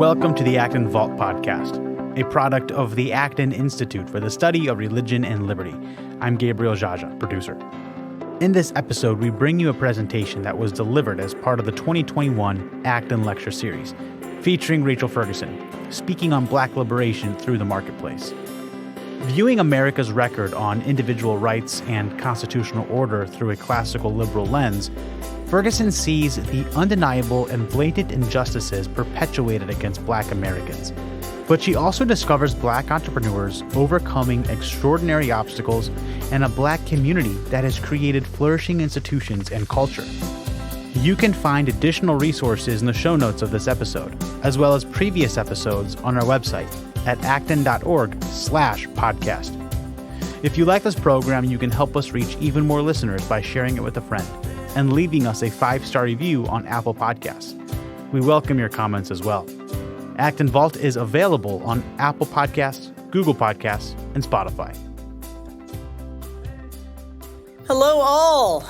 Welcome to the Acton Vault podcast, a product of the Acton Institute for the Study of Religion and Liberty. I'm Gabriel Jaja, producer. In this episode, we bring you a presentation that was delivered as part of the 2021 Acton Lecture Series, featuring Rachel Ferguson, speaking on Black liberation through the marketplace. Viewing America's record on individual rights and constitutional order through a classical liberal lens, Ferguson sees the undeniable and blatant injustices perpetuated against Black Americans. But she also discovers Black entrepreneurs overcoming extraordinary obstacles and a Black community that has created flourishing institutions and culture. You can find additional resources in the show notes of this episode, as well as previous episodes on our website at acton.org/podcast. If you like this program, you can help us reach even more listeners by sharing it with a friend and leaving us a 5-star review on Apple Podcasts. We welcome your comments as well. Acton Vault is available on Apple Podcasts, Google Podcasts, and Spotify. Hello, all.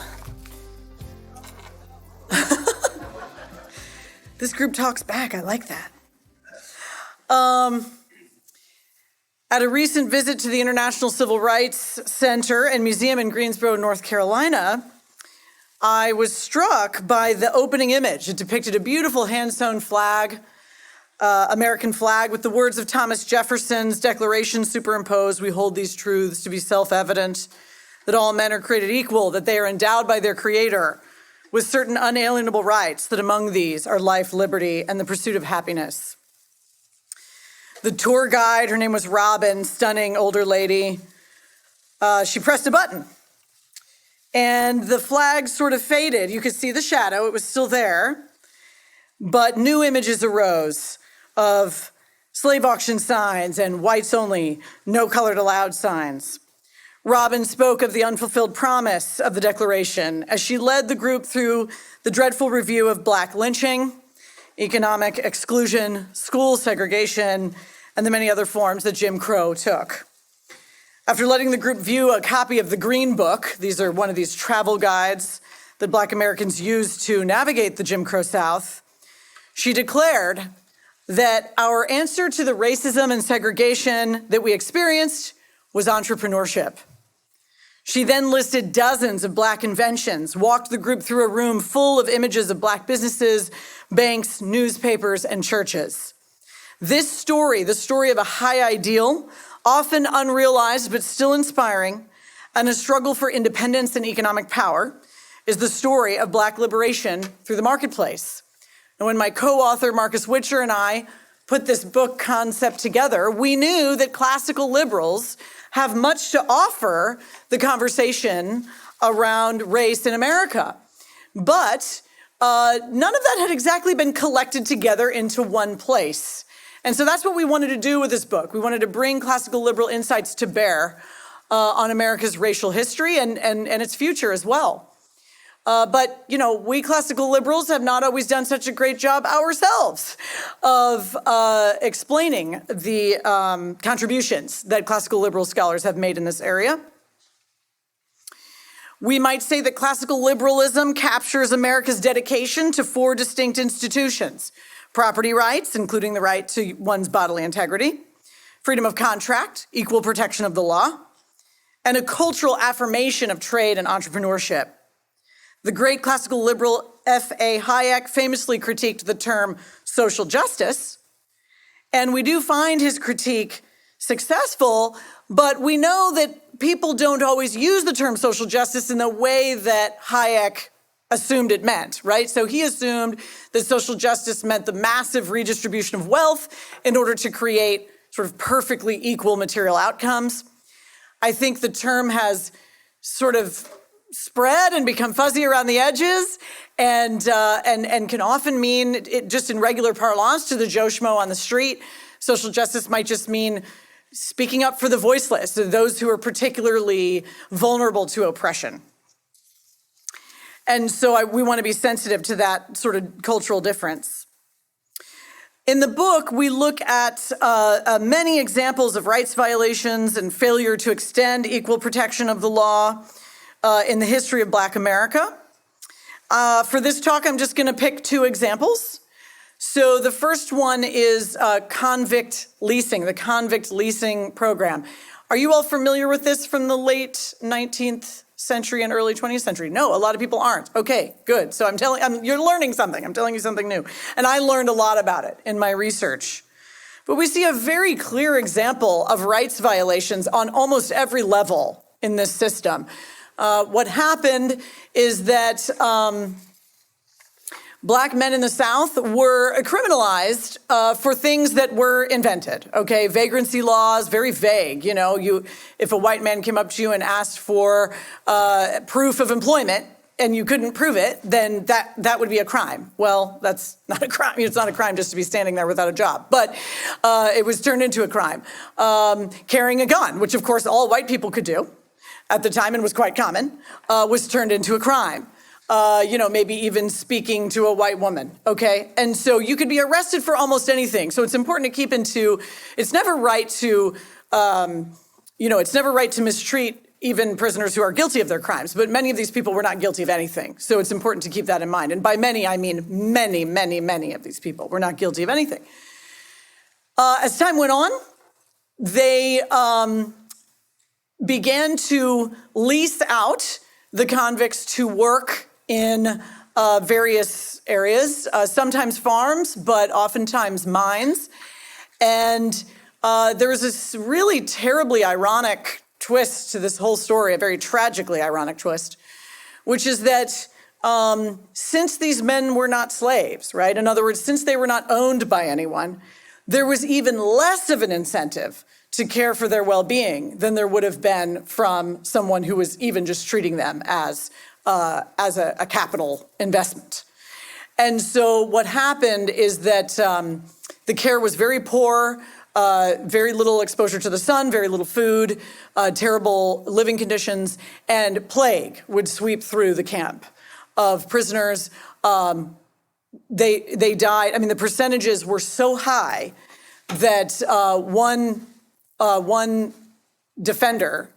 This group talks back. I like that. At a recent visit to the International Civil Rights Center and Museum in Greensboro, North Carolina, I was struck by the opening image. It depicted a beautiful hand-sewn flag, American flag, with the words of Thomas Jefferson's Declaration superimposed. We hold these truths to be self-evident, that all men are created equal, that they are endowed by their Creator with certain unalienable rights, that among these are life, liberty, and the pursuit of happiness. The tour guide, her name was Robin, stunning older lady, she pressed a button. And the flag sort of faded. You could see the shadow, it was still there. But new images arose of slave auction signs and whites only, no colored allowed signs. Robin spoke of the unfulfilled promise of the Declaration as she led the group through the dreadful review of Black lynching, economic exclusion, school segregation, and the many other forms that Jim Crow took. After letting the group view a copy of the Green Book, these are one of these travel guides that Black Americans used to navigate the Jim Crow South, she declared that our answer to the racism and segregation that we experienced was entrepreneurship. She then listed dozens of Black inventions, walked the group through a room full of images of Black businesses, banks, newspapers, and churches. This story, the story of a high ideal, often unrealized but still inspiring, and a struggle for independence and economic power, is the story of Black liberation through the marketplace. And when my co-author Marcus Witcher and I put this book concept together, we knew that classical liberals have much to offer the conversation around race in America. But none of that had exactly been collected together into one place. And so that's what we wanted to do with this book. We wanted to bring classical liberal insights to bear on America's racial history and its future as well. But, you know, we classical liberals have not always done such a great job ourselves of explaining the contributions that classical liberal scholars have made in this area. We might say that classical liberalism captures America's dedication to 4 distinct institutions: property rights, including the right to one's bodily integrity, freedom of contract, equal protection of the law, and a cultural affirmation of trade and entrepreneurship. The great classical liberal F.A. Hayek famously critiqued the term social justice, and we do find his critique successful, but we know that people don't always use the term social justice in the way that Hayek assumed it meant, right? So he assumed that social justice meant the massive redistribution of wealth in order to create sort of perfectly equal material outcomes. I think the term has sort of spread and become fuzzy around the edges and can often mean, it just in regular parlance to the Joe Schmo on the street, social justice might just mean speaking up for the voiceless, those who are particularly vulnerable to oppression. And so we want to be sensitive to that sort of cultural difference. In the book, we look at many examples of rights violations and failure to extend equal protection of the law in the history of Black America. For this talk, I'm just going to pick 2 examples. So the first one is convict leasing, the convict leasing program. Are you all familiar with this from the late 19th century and early 20th century? No, a lot of people aren't. Okay, good. So you're learning something. I'm telling you something new. And I learned a lot about it in my research. But we see a very clear example of rights violations on almost every level in this system. What happened is that Black men in the South were criminalized for things that were invented, okay? Vagrancy laws, very vague. If a white man came up to you and asked for proof of employment and you couldn't prove it, then that would be a crime. Well, that's not a crime. It's not a crime just to be standing there without a job, but it was turned into a crime. Carrying a gun, which of course all white people could do at the time and was quite common, was turned into a crime. Maybe even speaking to a white woman, okay? And so you could be arrested for almost anything. So it's important to it's never right to, it's never right to mistreat even prisoners who are guilty of their crimes, but many of these people were not guilty of anything. So it's important to keep that in mind. And by many, I mean many, many, many of these people were not guilty of anything. As time went on, they began to lease out the convicts to work in various areas, sometimes farms, but oftentimes mines. And there was this really terribly ironic twist to this whole story, a very tragically ironic twist, which is that since these men were not slaves, right? In other words, since they were not owned by anyone, there was even less of an incentive to care for their well-being than there would have been from someone who was even just treating them as a capital investment. And so what happened is that the care was very poor, very little exposure to the sun, very little food, terrible living conditions, and plague would sweep through the camp of prisoners. They died. I mean, the percentages were so high that one defender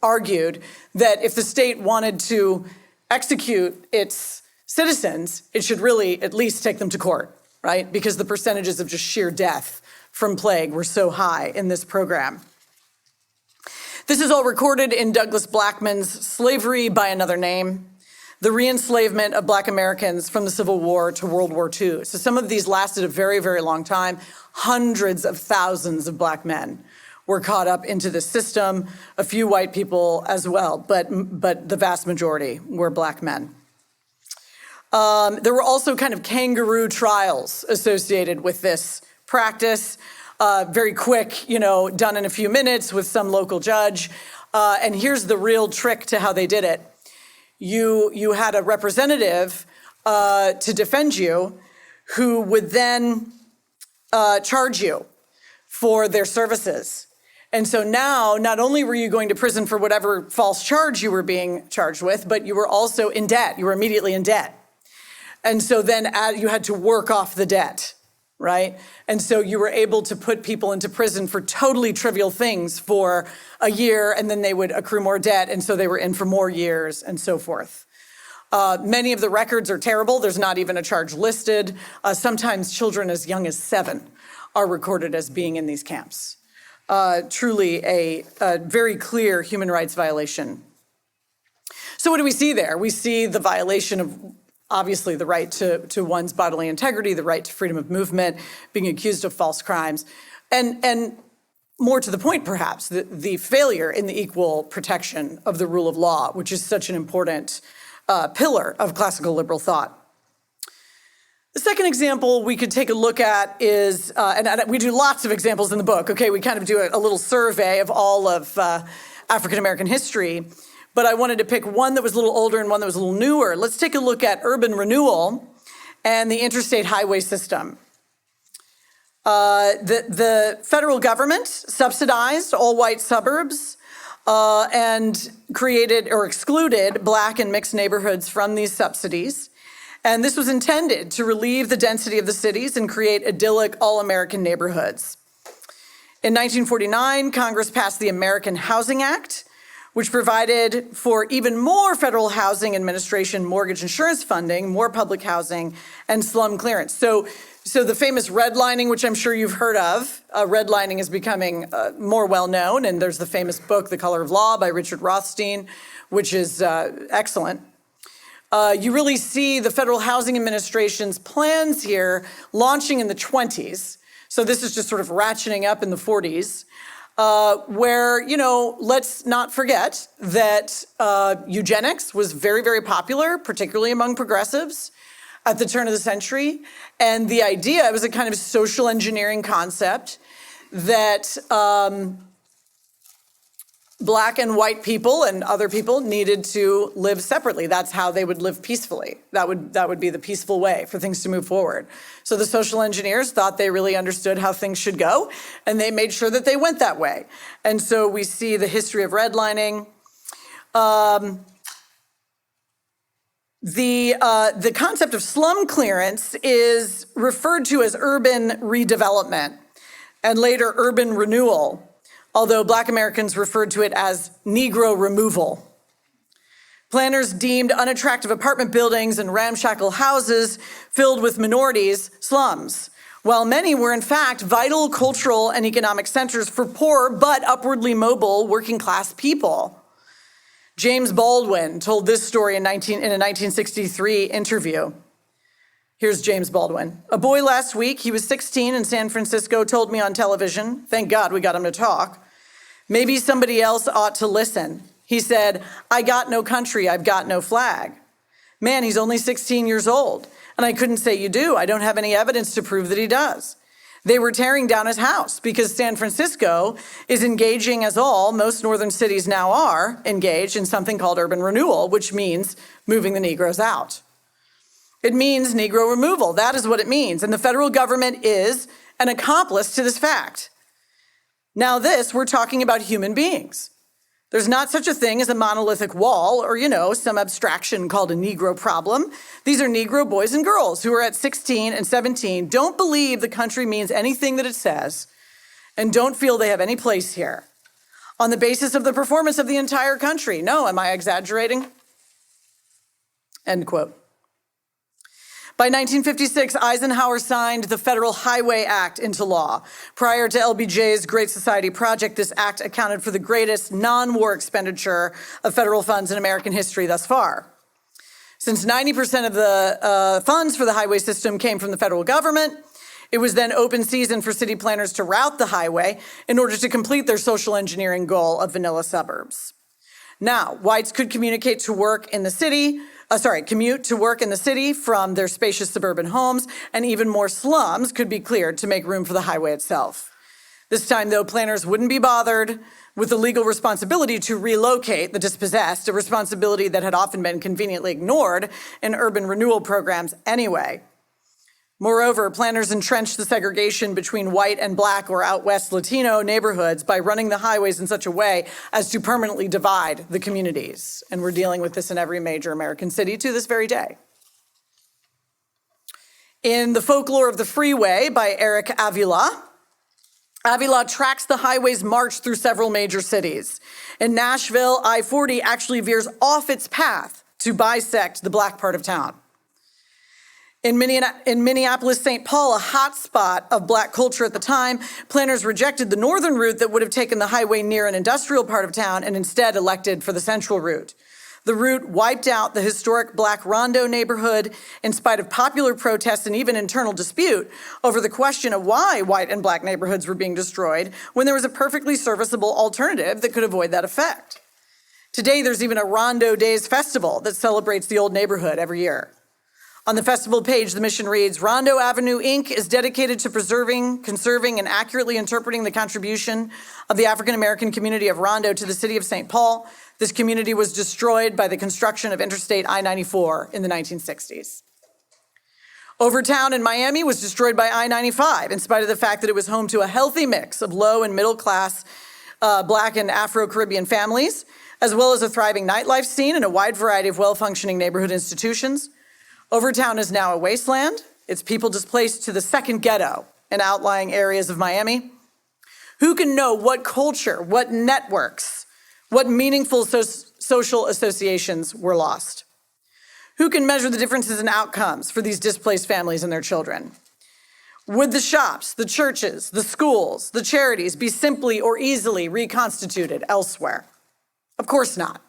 argued that if the state wanted to execute its citizens, it should really at least take them to court, right? Because the percentages of just sheer death from plague were so high in this program. This is all recorded in Douglas Blackmon's Slavery by Another Name, the re-enslavement of Black Americans from the Civil War to World War II. So some of these lasted a very, very long time. Hundreds of thousands of Black men were caught up into the system, a few white people as well, but the vast majority were Black men. There were also kind of kangaroo trials associated with this practice, very quick, done in a few minutes with some local judge. And here's the real trick to how they did it. You had a representative to defend you who would then charge you for their services. And so now, not only were you going to prison for whatever false charge you were being charged with, but you were also in debt. You were immediately in debt. And so then you had to work off the debt, right? And so you were able to put people into prison for totally trivial things for a year, and then they would accrue more debt, and so they were in for more years, and so forth. Many of the records are terrible. There's not even a charge listed. Sometimes children as young as 7 are recorded as being in these camps. Truly a very clear human rights violation. So what do we see there? We see the violation of, obviously, the right to one's bodily integrity, the right to freedom of movement, being accused of false crimes, and more to the point, perhaps, the failure in the equal protection of the rule of law, which is such an important pillar of classical liberal thought. The second example we could take a look at is, and we do lots of examples in the book, okay? We kind of do a little survey of all of African-American history, but I wanted to pick one that was a little older and one that was a little newer. Let's take a look at urban renewal and the interstate highway system. The federal government subsidized all white suburbs and created or excluded Black and mixed neighborhoods from these subsidies. And this was intended to relieve the density of the cities and create idyllic all-American neighborhoods. In 1949, Congress passed the American Housing Act, which provided for even more Federal Housing Administration mortgage insurance funding, more public housing, and slum clearance. So the famous redlining, which I'm sure you've heard of, redlining is becoming more well-known, and there's the famous book, The Color of Law by Richard Rothstein, which is excellent. You really see the Federal Housing Administration's plans here launching in the 20s. So this is just sort of ratcheting up in the 40s. Where, let's not forget that eugenics was very, very popular, particularly among progressives at the turn of the century. And the idea, it was a kind of social engineering concept that Black and white people and other people needed to live separately. That's how they would live peacefully. That would be the peaceful way for things to move forward. So the social engineers thought they really understood how things should go, and they made sure that they went that way. And so we see the history of redlining. The concept of slum clearance is referred to as urban redevelopment and later urban renewal, although Black Americans referred to it as Negro removal. Planners deemed unattractive apartment buildings and ramshackle houses filled with minorities slums, while many were in fact vital cultural and economic centers for poor but upwardly mobile working class people. James Baldwin told this story in a 1963 interview. Here's James Baldwin. "A boy last week, he was 16 in San Francisco, told me on television, thank God we got him to talk, maybe somebody else ought to listen. He said, 'I got no country, I've got no flag.' Man, he's only 16 years old. And I couldn't say you do. I don't have any evidence to prove that he does. They were tearing down his house because San Francisco is engaging, as most northern cities now are, engaged in something called urban renewal, which means moving the Negroes out. It means Negro removal. That is what it means. And the federal government is an accomplice to this fact. Now we're talking about human beings. There's not such a thing as a monolithic wall or, some abstraction called a Negro problem. These are Negro boys and girls who are at 16 and 17, don't believe the country means anything that it says, and don't feel they have any place here. On the basis of the performance of the entire country. No, am I exaggerating?" End quote. By 1956, Eisenhower signed the Federal Highway Act into law. Prior to LBJ's Great Society Project, this act accounted for the greatest non-war expenditure of federal funds in American history thus far. Since 90% of the funds for the highway system came from the federal government, it was then open season for city planners to route the highway in order to complete their social engineering goal of vanilla suburbs. Now, whites could commute to work in the city from their spacious suburban homes, and even more slums could be cleared to make room for the highway itself. This time, though, planners wouldn't be bothered with the legal responsibility to relocate the dispossessed, a responsibility that had often been conveniently ignored in urban renewal programs anyway. Moreover, planners entrenched the segregation between white and Black or out west Latino neighborhoods by running the highways in such a way as to permanently divide the communities. And we're dealing with this in every major American city to this very day. In The Folklore of the Freeway by Eric Avila, Avila tracks the highway's march through several major cities. In Nashville, I-40 actually veers off its path to bisect the Black part of town. In Minneapolis-St. Paul, a hotspot of Black culture at the time, planners rejected the northern route that would have taken the highway near an industrial part of town and instead elected for the central route. The route wiped out the historic Black Rondo neighborhood in spite of popular protests and even internal dispute over the question of why white and Black neighborhoods were being destroyed when there was a perfectly serviceable alternative that could avoid that effect. Today, there's even a Rondo Days festival that celebrates the old neighborhood every year. On the festival page, the mission reads, "Rondo Avenue, Inc. is dedicated to preserving, conserving, and accurately interpreting the contribution of the African-American community of Rondo to the city of St. Paul. This community was destroyed by the construction of Interstate I-94 in the 1960s. Overtown in Miami was destroyed by I-95 in spite of the fact that it was home to a healthy mix of low and middle class Black and Afro-Caribbean families, as well as a thriving nightlife scene and a wide variety of well-functioning neighborhood institutions. Overtown is now a wasteland. Its people displaced to the second ghetto in outlying areas of Miami. Who can know what culture, what networks, What meaningful social associations were lost? Who can measure the differences in outcomes for these displaced families and their children? Would the shops, the churches, the schools, the charities be simply or easily reconstituted elsewhere? Of course not.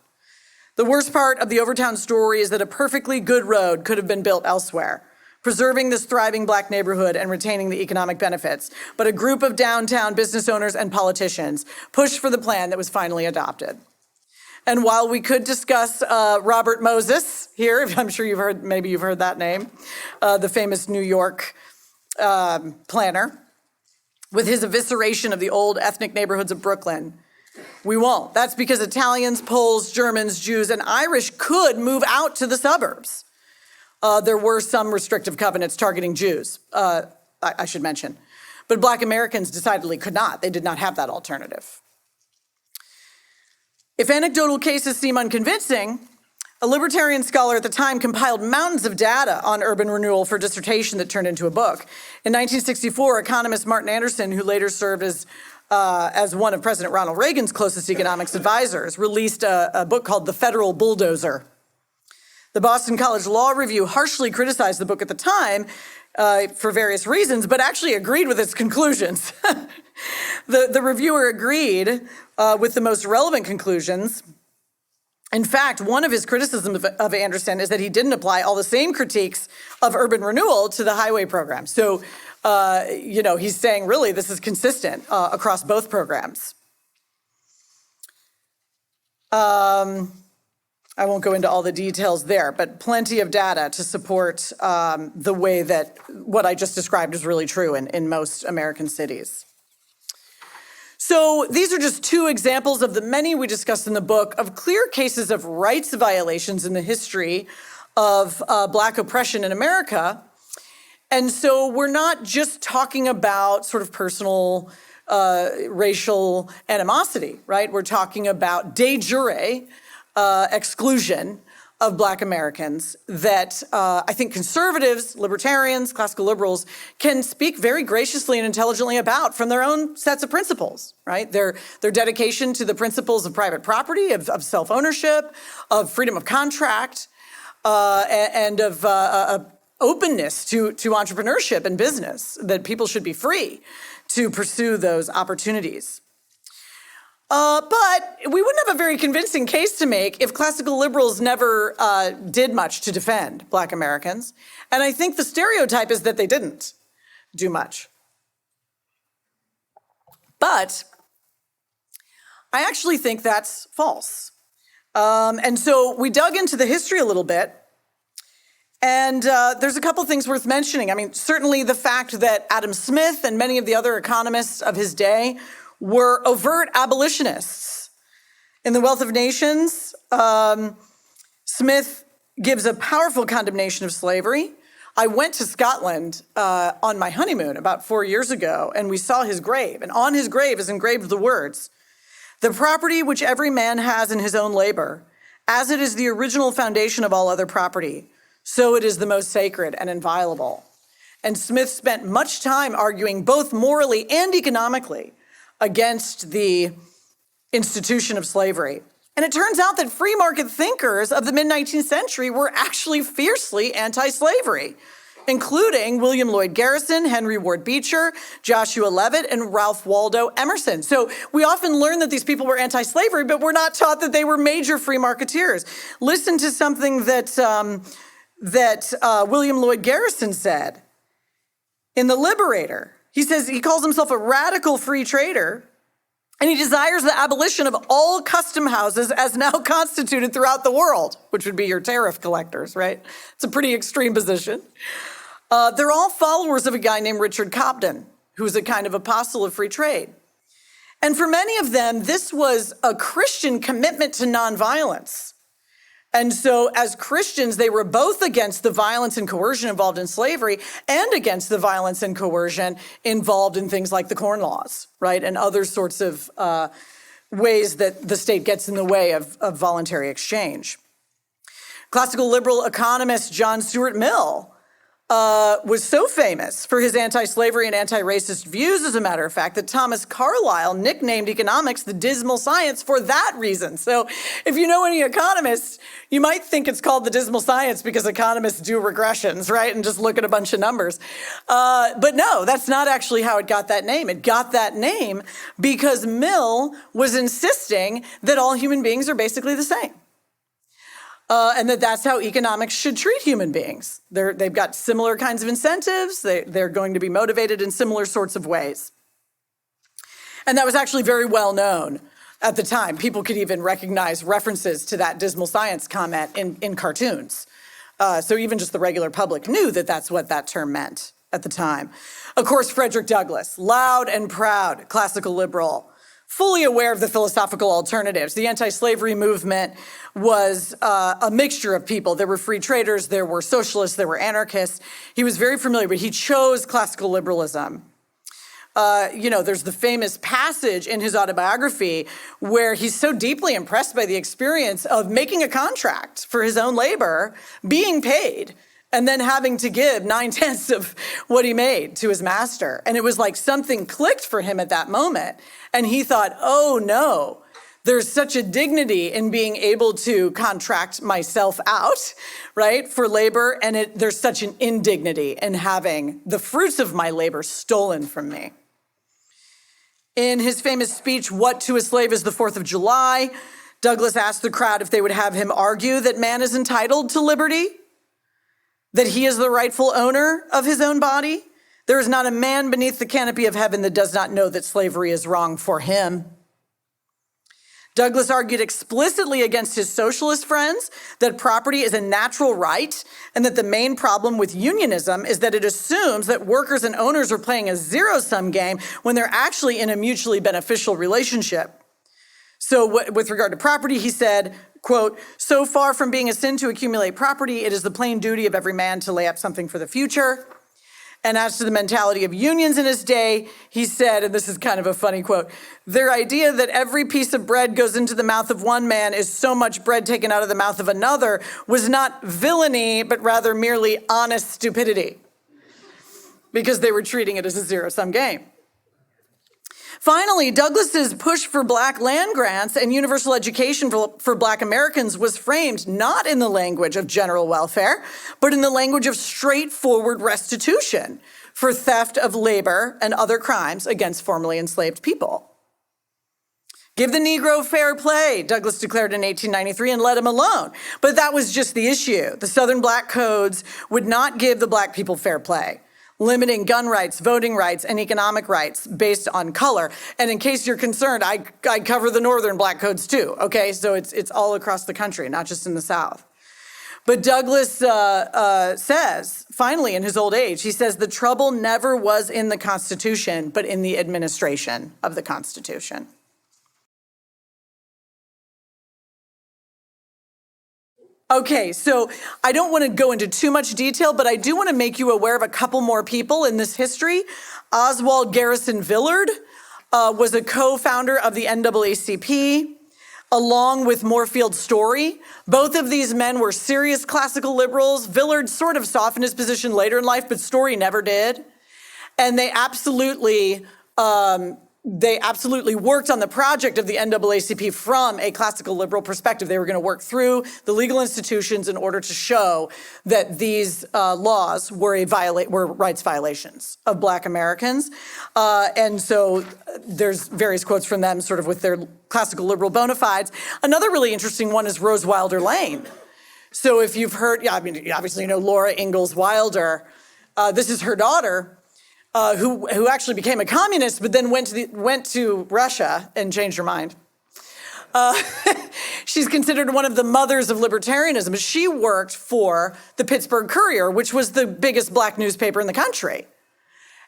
The worst part of the Overtown story is that a perfectly good road could have been built elsewhere, preserving this thriving Black neighborhood and retaining the economic benefits. But a group of downtown business owners and politicians pushed for the plan that was finally adopted. And while we could discuss Robert Moses here, I'm sure maybe you've heard that name, the famous New York planner, with his evisceration of the old ethnic neighborhoods of Brooklyn, we won't. That's because Italians, Poles, Germans, Jews, and Irish could move out to the suburbs. There were some restrictive covenants targeting Jews, I should mention. But Black Americans decidedly could not. They did not have that alternative. If anecdotal cases seem unconvincing, a libertarian scholar at the time compiled mountains of data on urban renewal for a dissertation that turned into a book. In 1964, economist Martin Anderson, who later served as one of President Ronald Reagan's closest economics advisors, released a book called The Federal Bulldozer. The Boston College Law Review harshly criticized the book at the time for various reasons, but actually agreed with its conclusions. The reviewer agreed with the most relevant conclusions. In fact, one of his criticisms of Anderson is that he didn't apply all the same critiques of urban renewal to the highway program. So, he's saying really this is consistent across both programs. I won't go into all the details there, but plenty of data to support the way that what I just described is really true in most American cities. So these are just two examples of the many we discussed in the book of clear cases of rights violations in the history of Black oppression in America. And so we're not just talking about sort of personal racial animosity, right? We're talking about de jure exclusion of Black Americans that I think conservatives, libertarians, classical liberals can speak very graciously and intelligently about from their own sets of principles, right? Their dedication to the principles of private property, of self-ownership, of freedom of contract, and of openness to entrepreneurship and business, that people should be free to pursue those opportunities. But we wouldn't have a very convincing case to make if classical liberals never did much to defend Black Americans. And I think the stereotype is that they didn't do much. But I actually think that's false. And so we dug into the history a little bit. And there's a couple things worth mentioning. I mean, certainly the fact that Adam Smith and many of the other economists of his day were overt abolitionists. In The Wealth of Nations, Smith gives a powerful condemnation of slavery. I went to Scotland on my honeymoon about 4 years ago, and we saw his grave. And on his grave is engraved the words, "The property which every man has in his own labor, as it is the original foundation of all other property, so it is the most sacred and inviolable." And Smith spent much time arguing both morally and economically against the institution of slavery. And it turns out that free market thinkers of the mid-19th century were actually fiercely anti-slavery, including William Lloyd Garrison, Henry Ward Beecher, Joshua Levitt, and Ralph Waldo Emerson. So we often learn that these people were anti-slavery, but we're not taught that they were major free marketeers. Listen to something that William Lloyd Garrison said in The Liberator. He says he calls himself a radical free trader, and he desires the abolition of all custom houses as now constituted throughout the world, which would be your tariff collectors, right? It's a pretty extreme position. They're all followers of a guy named Richard Cobden, who's a kind of apostle of free trade. And for many of them, this was a Christian commitment to nonviolence. And so as Christians, they were both against the violence and coercion involved in slavery and against the violence and coercion involved in things like the Corn Laws, right? And other sorts of ways that the state gets in the way of voluntary exchange. Classical liberal economist John Stuart Mill was so famous for his anti-slavery and anti-racist views, as a matter of fact, that Thomas Carlyle nicknamed economics the dismal science for that reason. So if you know any economists, you might think it's called the dismal science because economists do regressions, right? And just look at a bunch of numbers. But no, that's not actually how it got that name. It got that name because Mill was insisting that all human beings are basically the same. And that's how economics should treat human beings. They've got similar kinds of incentives. They're going to be motivated in similar sorts of ways. And that was actually very well known at the time. People could even recognize references to that dismal science comment in cartoons. So even just the regular public knew that that's what that term meant at the time. Of course, Frederick Douglass, loud and proud classical liberal, fully aware of the philosophical alternatives. The anti-slavery movement was a mixture of people. There were free traders, there were socialists, there were anarchists. He was very familiar, but he chose classical liberalism. There's the famous passage in his autobiography where he's so deeply impressed by the experience of making a contract for his own labor, being paid, and then having to give 9/10 of what he made to his master. And it was like something clicked for him at that moment. And he thought, oh no, there's such a dignity in being able to contract myself out, right, for labor. And there's such an indignity in having the fruits of my labor stolen from me. In his famous speech, What to a Slave is the 4th of July, Douglass asked the crowd if they would have him argue that man is entitled to liberty, that he is the rightful owner of his own body. There is not a man beneath the canopy of heaven that does not know that slavery is wrong for him. Douglass argued explicitly against his socialist friends that property is a natural right and that the main problem with unionism is that it assumes that workers and owners are playing a zero-sum game when they're actually in a mutually beneficial relationship. So with regard to property, he said, quote, so far from being a sin to accumulate property, it is the plain duty of every man to lay up something for the future. And as to the mentality of unions in his day, he said, and this is kind of a funny quote, their idea that every piece of bread goes into the mouth of one man is so much bread taken out of the mouth of another was not villainy, but rather merely honest stupidity, because they were treating it as a zero-sum game. Finally, Douglass's push for black land grants and universal education for black Americans was framed not in the language of general welfare, but in the language of straightforward restitution for theft of labor and other crimes against formerly enslaved people. Give the Negro fair play, Douglass declared in 1893, and let him alone. But that was just the issue. The Southern Black Codes would not give the black people fair play, limiting gun rights, voting rights, and economic rights based on color. And in case you're concerned, I cover the Northern Black Codes too, okay? So it's all across the country, not just in the South. But Douglass says, finally in his old age, he says, the trouble never was in the Constitution, but in the administration of the Constitution. Okay, so I don't want to go into too much detail, but I do want to make you aware of a couple more people in this history. Oswald Garrison Villard was a co-founder of the NAACP, along with Moorfield Story. Both of these men were serious classical liberals. Villard sort of softened his position later in life, but Story never did. And they absolutely worked on the project of the NAACP from a classical liberal perspective. They were going to work through the legal institutions in order to show that these laws were rights violations of Black Americans. And so there's various quotes from them sort of with their classical liberal bona fides. Another really interesting one is Rose Wilder Lane. So if you've heard, you obviously know Laura Ingalls Wilder. This is her daughter. Who actually became a communist, but then went to Russia and changed her mind. She's considered one of the mothers of libertarianism. She worked for the Pittsburgh Courier, which was the biggest black newspaper in the country.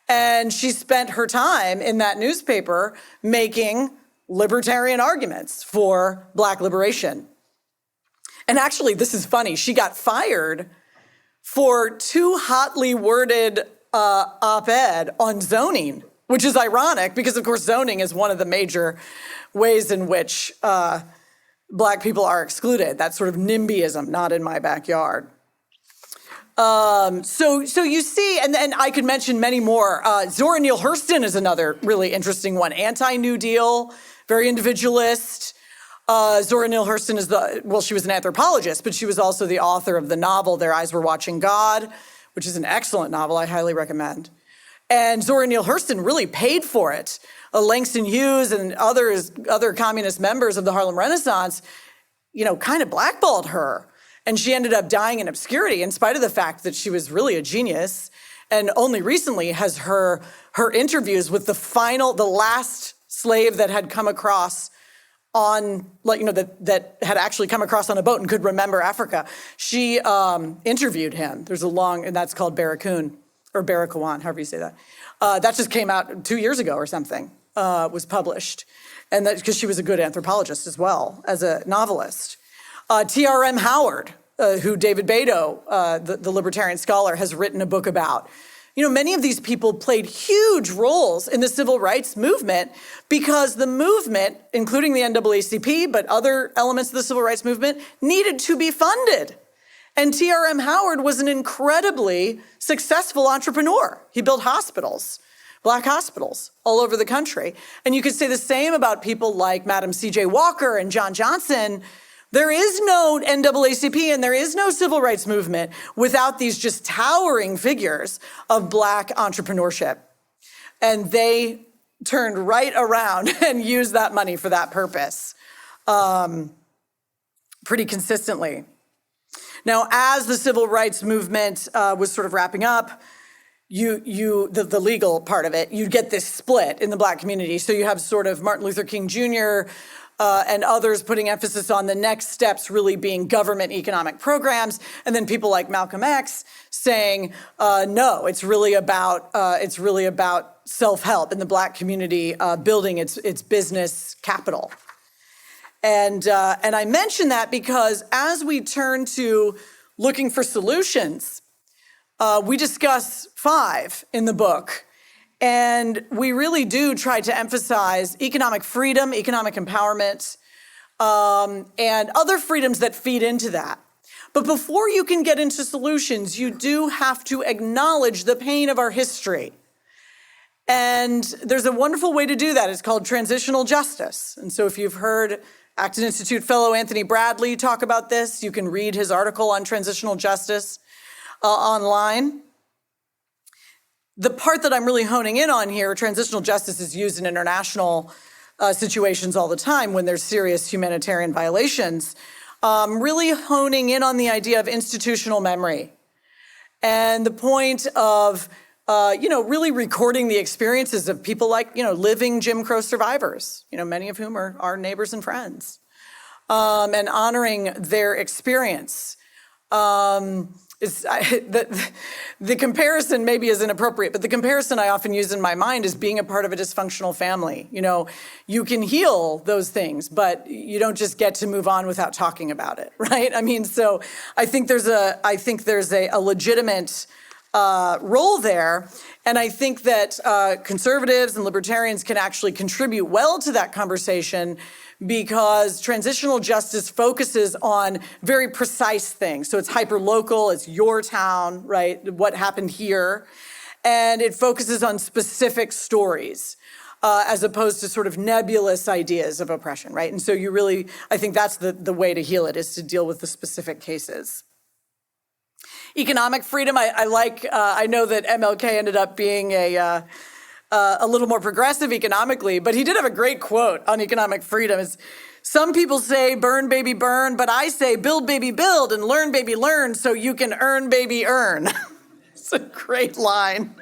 And she spent her time in that newspaper making libertarian arguments for black liberation. And actually, this is funny, she got fired for two hotly worded op-ed on zoning, which is ironic because, of course, zoning is one of the major ways in which Black people are excluded. That sort of NIMBYism, not in my backyard. So you see, and then I could mention many more. Zora Neale Hurston is another really interesting one. Anti-New Deal, very individualist. Zora Neale Hurston she was an anthropologist, but she was also the author of the novel Their Eyes Were Watching God, which is an excellent novel I highly recommend. And Zora Neale Hurston really paid for it. Langston Hughes and other communist members of the Harlem Renaissance, kind of blackballed her. And she ended up dying in obscurity in spite of the fact that she was really a genius. And only recently has her interviews with the last slave that had come across that had actually come across on a boat and could remember Africa. She interviewed him. There's and that's called Barracoon, or Barracoon, however you say that. That just came out 2 years ago or something, was published. And that's because she was a good anthropologist as well as a novelist. T.R.M. Howard, who David Beto, the libertarian scholar, has written a book about. Many of these people played huge roles in the civil rights movement because the movement, including the NAACP, but other elements of the civil rights movement, needed to be funded. And T.R.M. Howard was an incredibly successful entrepreneur. He built hospitals, Black hospitals, all over the country. And you could say the same about people like Madam C.J. Walker and John Johnson. There is no NAACP and there is no civil rights movement without these just towering figures of Black entrepreneurship. And they turned right around and used that money for that purpose pretty consistently. Now, as the civil rights movement was sort of wrapping up, the legal part of it, you get this split in the Black community. So you have sort of Martin Luther King Jr., and others putting emphasis on the next steps really being government economic programs, and then people like Malcolm X saying, no, it's really about self-help in the Black community building its business capital. And I mention that because as we turn to looking for solutions, we discuss 5 in the book. And we really do try to emphasize economic freedom, economic empowerment, and other freedoms that feed into that. But before you can get into solutions, you do have to acknowledge the pain of our history. And there's a wonderful way to do that. It's called transitional justice. And so if you've heard Acton Institute fellow Anthony Bradley talk about this, you can read his article on transitional justice online. The part that I'm really honing in on here, transitional justice is used in international situations all the time when there's serious humanitarian violations, really honing in on the idea of institutional memory and the point of, really recording the experiences of people like, living Jim Crow survivors, many of whom are our neighbors and friends, and honoring their experience. The comparison maybe is inappropriate, but the comparison I often use in my mind is being a part of a dysfunctional family. You can heal those things, but you don't just get to move on without talking about it, right? So I think there's a legitimate role there, and I think that conservatives and libertarians can actually contribute well to that conversation, because transitional justice focuses on very precise things. So it's hyper-local, it's your town, right? What happened here. And it focuses on specific stories as opposed to sort of nebulous ideas of oppression, right? And so I think that's the way to heal it, is to deal with the specific cases. Economic freedom, I know that MLK ended up being a little more progressive economically, but he did have a great quote on economic freedom. Some people say, burn, baby, burn, but I say, build, baby, build, and learn, baby, learn, so you can earn, baby, earn. It's a great line.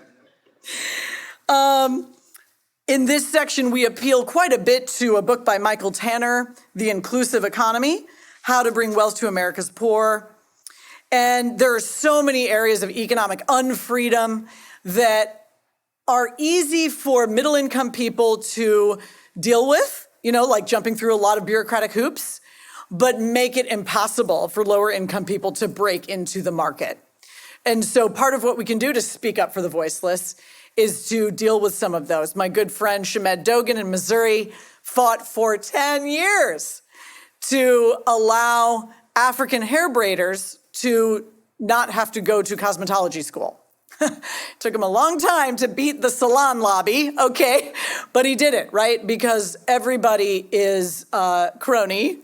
In this section, we appeal quite a bit to a book by Michael Tanner, The Inclusive Economy, How to Bring Wealth to America's Poor. And there are so many areas of economic unfreedom that are easy for middle-income people to deal with, like jumping through a lot of bureaucratic hoops, but make it impossible for lower-income people to break into the market. And so part of what we can do to speak up for the voiceless is to deal with some of those. My good friend Shamed Dogan in Missouri fought for 10 years to allow African hair braiders to not have to go to cosmetology school. Took him a long time to beat the salon lobby, okay? But he did it, right? Because everybody is crony.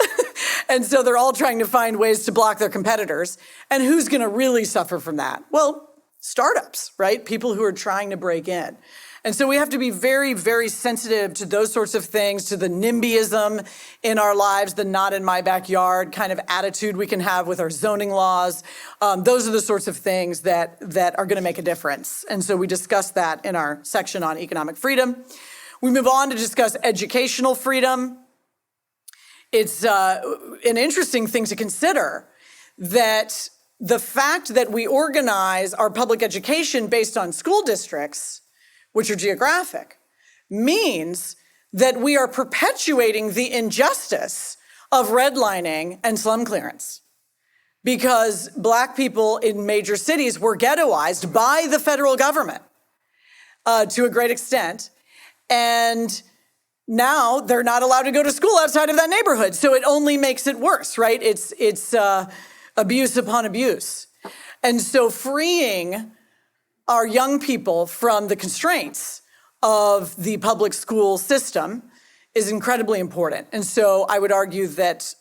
And so they're all trying to find ways to block their competitors. And who's going to really suffer from that? Well, startups, right? People who are trying to break in. And so we have to be very, very sensitive to those sorts of things, to the NIMBYism in our lives, the not in my backyard kind of attitude we can have with our zoning laws. Those are the sorts of things that are going to make a difference. And so we discuss that in our section on economic freedom. We move on to discuss educational freedom. It's an interesting thing to consider that the fact that we organize our public education based on school districts, which are geographic, means that we are perpetuating the injustice of redlining and slum clearance. Because Black people in major cities were ghettoized by the federal government to a great extent. And now they're not allowed to go to school outside of that neighborhood. So it only makes it worse, right? It's abuse upon abuse. And so freeing our young people from the constraints of the public school system is incredibly important. And so I would argue that,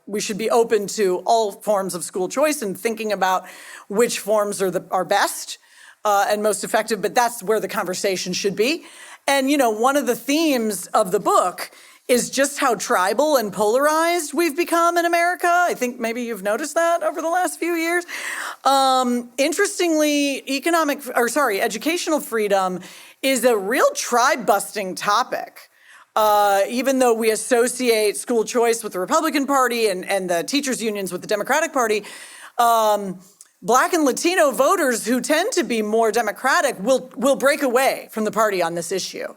we should be open to all forms of school choice and thinking about which forms are best and most effective, but that's where the conversation should be. And, one of the themes of the book is just how tribal and polarized we've become in America. I think maybe you've noticed that over the last few years. Interestingly, educational freedom is a real tribe-busting topic. Even though we associate school choice with the Republican Party and the teachers' unions with the Democratic Party, Black and Latino voters who tend to be more Democratic will break away from the party on this issue.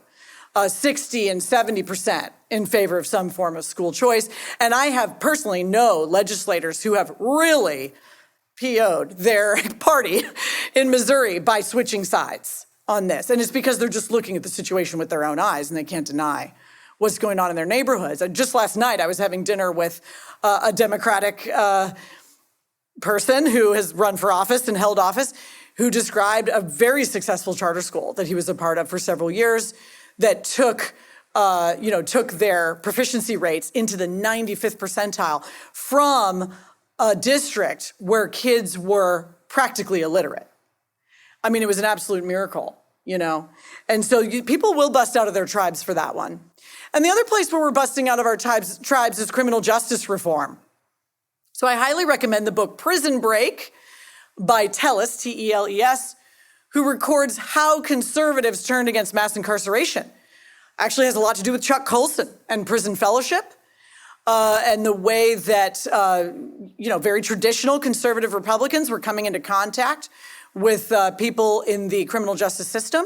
60 and 70% in favor of some form of school choice. And I have personally known legislators who have really PO'd their party in Missouri by switching sides on this. And it's because they're just looking at the situation with their own eyes and they can't deny what's going on in their neighborhoods. Just last night, I was having dinner with a Democratic person who has run for office and held office, who described a very successful charter school that he was a part of for several years that took their proficiency rates into the 95th percentile from a district where kids were practically illiterate. I mean, it was an absolute miracle, And so people will bust out of their tribes for that one. And the other place where we're busting out of our tribes is criminal justice reform. So I highly recommend the book Prison Break by Teles, T-E-L-E-S, who records how conservatives turned against mass incarceration. Actually has a lot to do with Chuck Colson and prison fellowship and the way that, very traditional conservative Republicans were coming into contact with people in the criminal justice system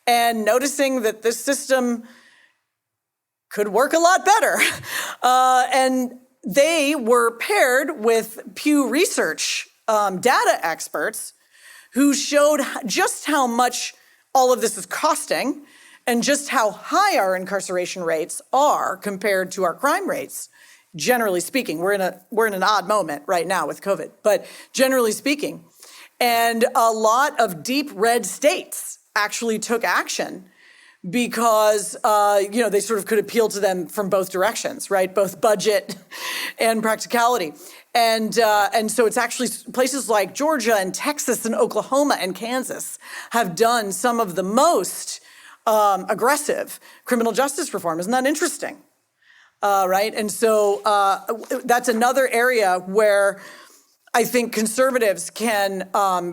and noticing that this system could work a lot better. And they were paired with Pew Research data experts who showed just how much all of this is costing and just how high our incarceration rates are compared to our crime rates. Generally speaking, we're in an odd moment right now with COVID, but generally speaking, and a lot of deep red states actually took action because they sort of could appeal to them from both directions, right? Both budget and practicality. And so it's actually places like Georgia and Texas and Oklahoma and Kansas have done some of the most aggressive criminal justice reform. Isn't that interesting? Right? And so that's another area where I think conservatives can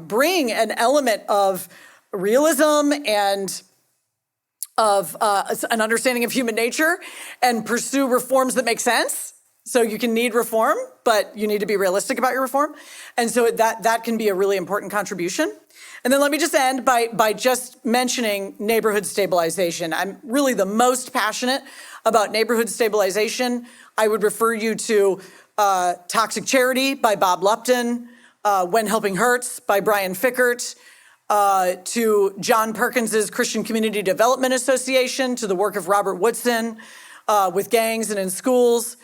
bring an element of realism and of an understanding of human nature and pursue reforms that make sense. So you can need reform, but you need to be realistic about your reform. And so that can be a really important contribution. And then let me just end by just mentioning neighborhood stabilization. I'm really the most passionate about neighborhood stabilization. I would refer you to Toxic Charity by Bob Lupton, When Helping Hurts by Brian Fickert, to John Perkins's Christian Community Development Association, to the work of Robert Woodson with gangs and in schools.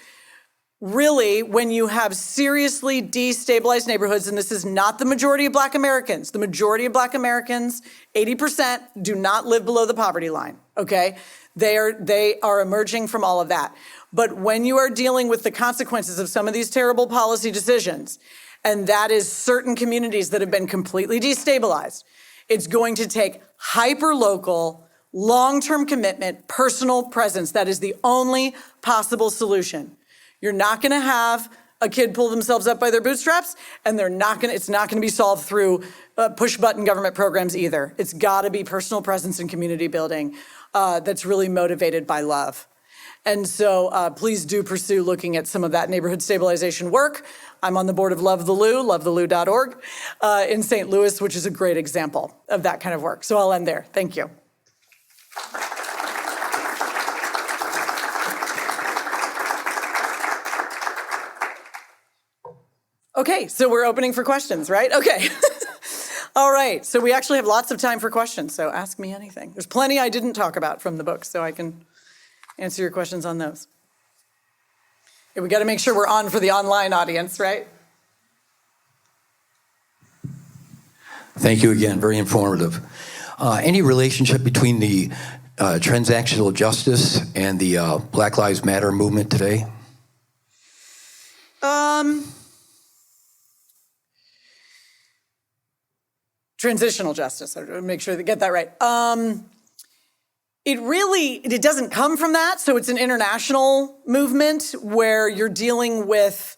really, when you have seriously destabilized neighborhoods, and this is not the majority of Black Americans, the majority of Black Americans, 80%, do not live below the poverty line, okay? They are emerging from all of that. But when you are dealing with the consequences of some of these terrible policy decisions, and that is certain communities that have been completely destabilized, it's going to take hyper-local, long-term commitment, personal presence. That is the only possible solution. You're not going to have a kid pull themselves up by their bootstraps, and it's not going to be solved through push-button government programs either. It's got to be personal presence and community building that's really motivated by love. And so please do pursue looking at some of that neighborhood stabilization work. I'm on the board of Love the Lou, lovethelou.org, in St. Louis, which is a great example of that kind of work. So I'll end there. Thank you. Okay, so we're opening for questions, right? Okay. All right, so we actually have lots of time for questions, so ask me anything. There's plenty I didn't talk about from the book, so I can answer your questions on those. Yeah, we got to make sure we're on for the online audience, right? Thank you again, very informative. Any relationship between the transactional justice and the Black Lives Matter movement today? Transitional justice, I make sure to get that right. It doesn't come from that. So it's an international movement where you're dealing with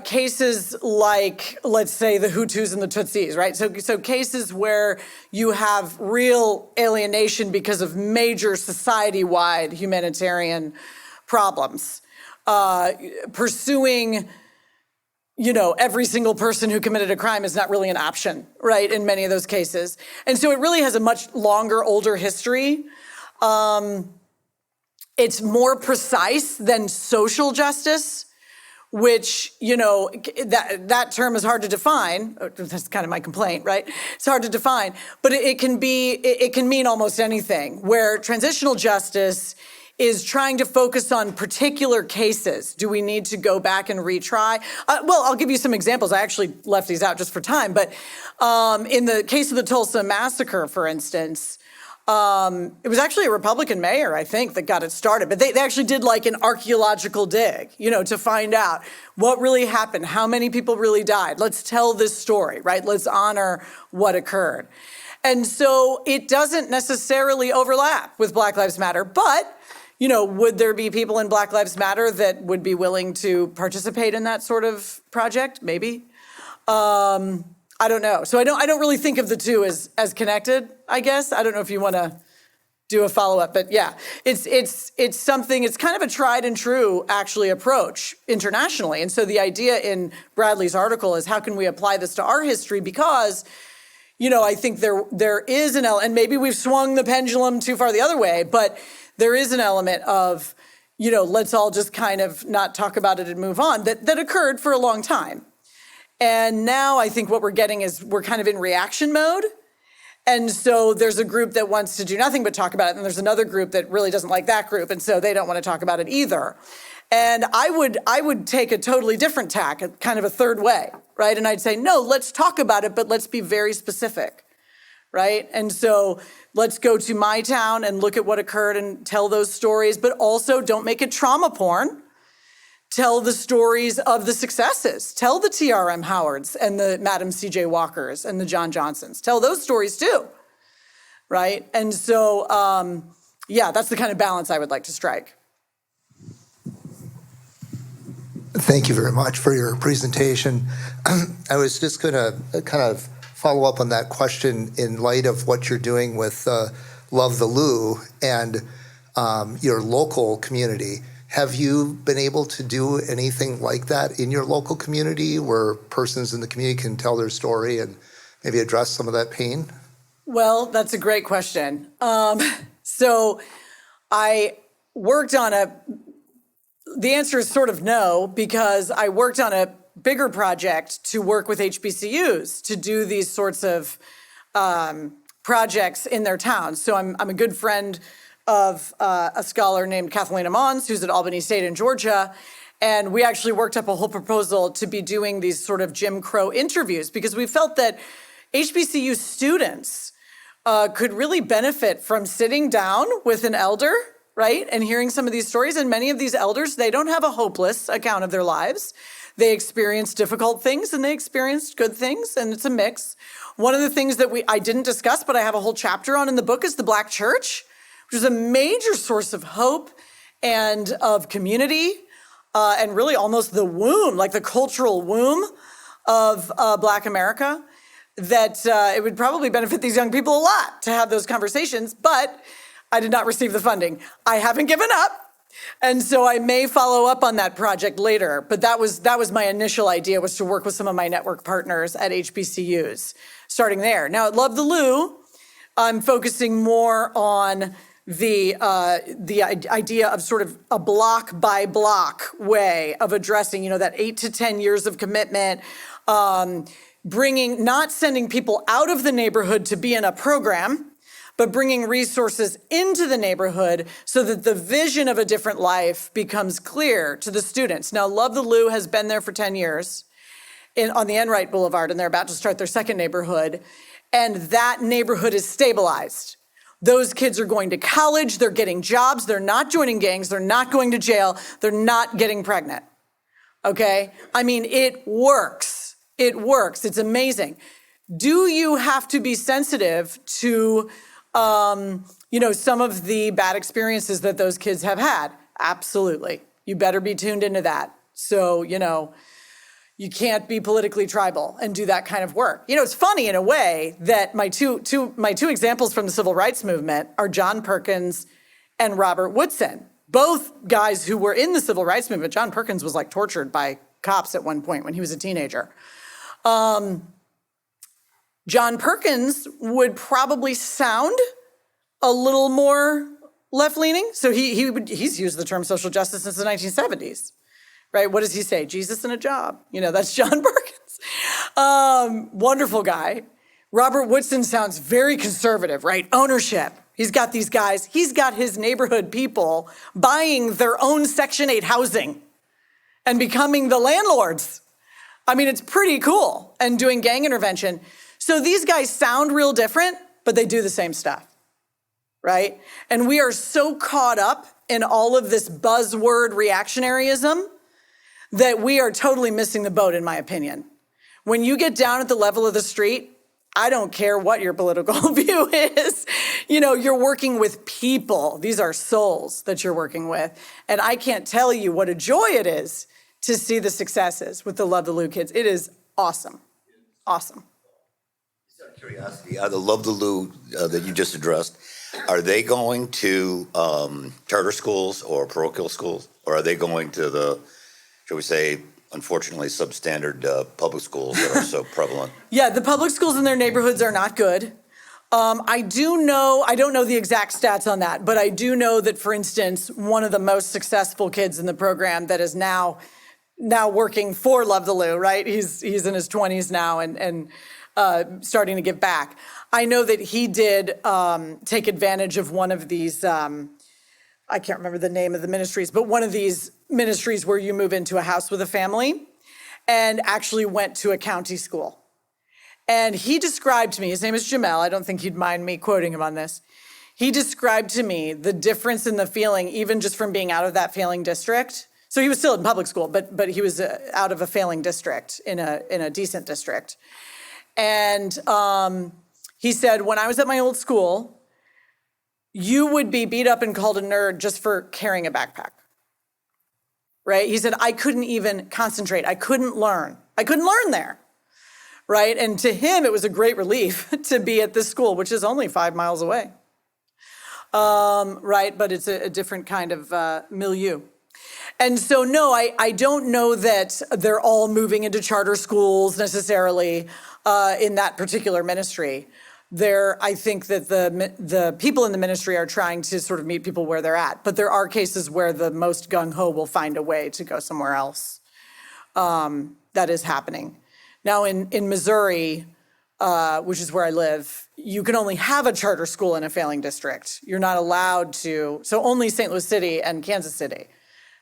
cases like, let's say, the Hutus and the Tutsis, right? So cases where you have real alienation because of major society-wide humanitarian problems. Pursuing every single person who committed a crime is not really an option, right, in many of those cases. And so it really has a much longer, older history. It's more precise than social justice, which, that term is hard to define. That's kind of my complaint, right? It's hard to define, but it can mean almost anything, where transitional justice is trying to focus on particular cases. Do we need to go back and retry? Well, I'll give you some examples. I actually left these out just for time, but in the case of the Tulsa massacre, for instance, it was actually a Republican mayor, I think, that got it started, but they actually did like an archaeological dig, to find out what really happened, how many people really died. Let's tell this story, right? Let's honor what occurred. And so it doesn't necessarily overlap with Black Lives Matter, but would there be people in Black Lives Matter that would be willing to participate in that sort of project? Maybe. I don't know. So I don't really think of the two as connected, I guess. I don't know if you want to do a follow-up, but yeah, it's something, it's kind of a tried and true actually approach internationally. And so the idea in Bradley's article is how can we apply this to our history? Because I think there is an element, and maybe we've swung the pendulum too far the other way, but there is an element of, let's all just kind of not talk about it and move on that occurred for a long time. And now I think what we're getting is we're kind of in reaction mode. And so there's a group that wants to do nothing but talk about it. And there's another group that really doesn't like that group. And so they don't want to talk about it either. And I would take a totally different tack, kind of a third way, right? And I'd say, no, let's talk about it, but let's be very specific, right? And so let's go to my town and look at what occurred and tell those stories, but also don't make it trauma porn. Tell the stories of the successes. Tell the T.R.M. Howards and the Madam C.J. Walkers and the John Johnsons. Tell those stories too, right? And so, that's the kind of balance I would like to strike. Thank you very much for your presentation. I was just going to kind of follow up on that question in light of what you're doing with Love the Lou and your local community. Have you been able to do anything like that in your local community where persons in the community can tell their story and maybe address some of that pain? Well, that's a great question. So I worked on the answer is sort of no, because I worked on a bigger project to work with HBCUs to do these sorts of projects in their towns. So I'm a good friend of a scholar named Kathleen Mons, who's at Albany State in Georgia. And we actually worked up a whole proposal to be doing these sort of Jim Crow interviews because we felt that HBCU students could really benefit from sitting down with an elder, right, and hearing some of these stories. And many of these elders, they don't have a hopeless account of their lives. They experience difficult things and they experienced good things, and it's a mix. One of the things that I didn't discuss, but I have a whole chapter on in the book, is the Black church, which is a major source of hope and of community, and really almost the womb, like the cultural womb of Black America, that it would probably benefit these young people a lot to have those conversations, but I did not receive the funding. I haven't given up. And so I may follow up on that project later, but that was my initial idea, was to work with some of my network partners at HBCUs, starting there. Now at Love the Lou, I'm focusing more on the idea of sort of a block by block way of addressing, that 8 to 10 years of commitment, not sending people out of the neighborhood to be in a program, but bringing resources into the neighborhood so that the vision of a different life becomes clear to the students. Now, Love the Lou has been there for 10 years on the Enright Boulevard, and they're about to start their second neighborhood, and that neighborhood is stabilized. Those kids are going to college, they're getting jobs, they're not joining gangs, they're not going to jail, they're not getting pregnant, okay? I mean, it works. It works. It's amazing. Do you have to be sensitive to some of the bad experiences that those kids have had? Absolutely. You better be tuned into that. So, you can't be politically tribal and do that kind of work. It's funny in a way that my two examples from the civil rights movement are John Perkins and Robert Woodson, both guys who were in the civil rights movement. John Perkins was tortured by cops at one point when he was a teenager. John Perkins would probably sound a little more left-leaning. So he's used the term social justice since the 1970s, right? What does he say? Jesus and a job. That's John Perkins. Wonderful guy. Robert Woodson sounds very conservative, right? Ownership. He's got these guys. He's got his neighborhood people buying their own Section 8 housing and becoming the landlords. I mean, it's pretty cool, and doing gang intervention. So these guys sound real different, but they do the same stuff, right? And we are so caught up in all of this buzzword reactionaryism that we are totally missing the boat, in my opinion. When you get down at the level of the street, I don't care what your political view is. You're working with people. These are souls that you're working with. And I can't tell you what a joy it is to see the successes with the Love the Lou kids. It is awesome. Awesome. Just out of curiosity, the Love the Lou that you just addressed, are they going to charter schools or parochial schools? Or are they going to the, shall we say, unfortunately, substandard public schools that are so prevalent? Yeah, the public schools in their neighborhoods are not good. I don't know the exact stats on that, but I do know that, for instance, one of the most successful kids in the program that is now working for Love the Lou, right? He's in his 20s now and starting to give back. I know that he did take advantage of one of these, I can't remember the name of the ministries, but one of these ministries where you move into a house with a family, and actually went to a county school. And he described to me, his name is Jamel, I don't think he'd mind me quoting him on this. He described to me the difference in the feeling, even just from being out of that failing district. So he was still in public school, but he was out of a failing district in a decent district. And he said, when I was at my old school, you would be beat up and called a nerd just for carrying a backpack, right? He said, I couldn't even concentrate. I couldn't learn there, right? And to him, it was a great relief to be at this school, which is only 5 miles away, right? But it's a different kind of milieu. And so, no, I don't know that they're all moving into charter schools necessarily in that particular ministry. I think that the people in the ministry are trying to sort of meet people where they're at. But there are cases where the most gung-ho will find a way to go somewhere else. That is happening. Now, in Missouri, which is where I live, you can only have a charter school in a failing district. You're not allowed to, so only St. Louis City and Kansas City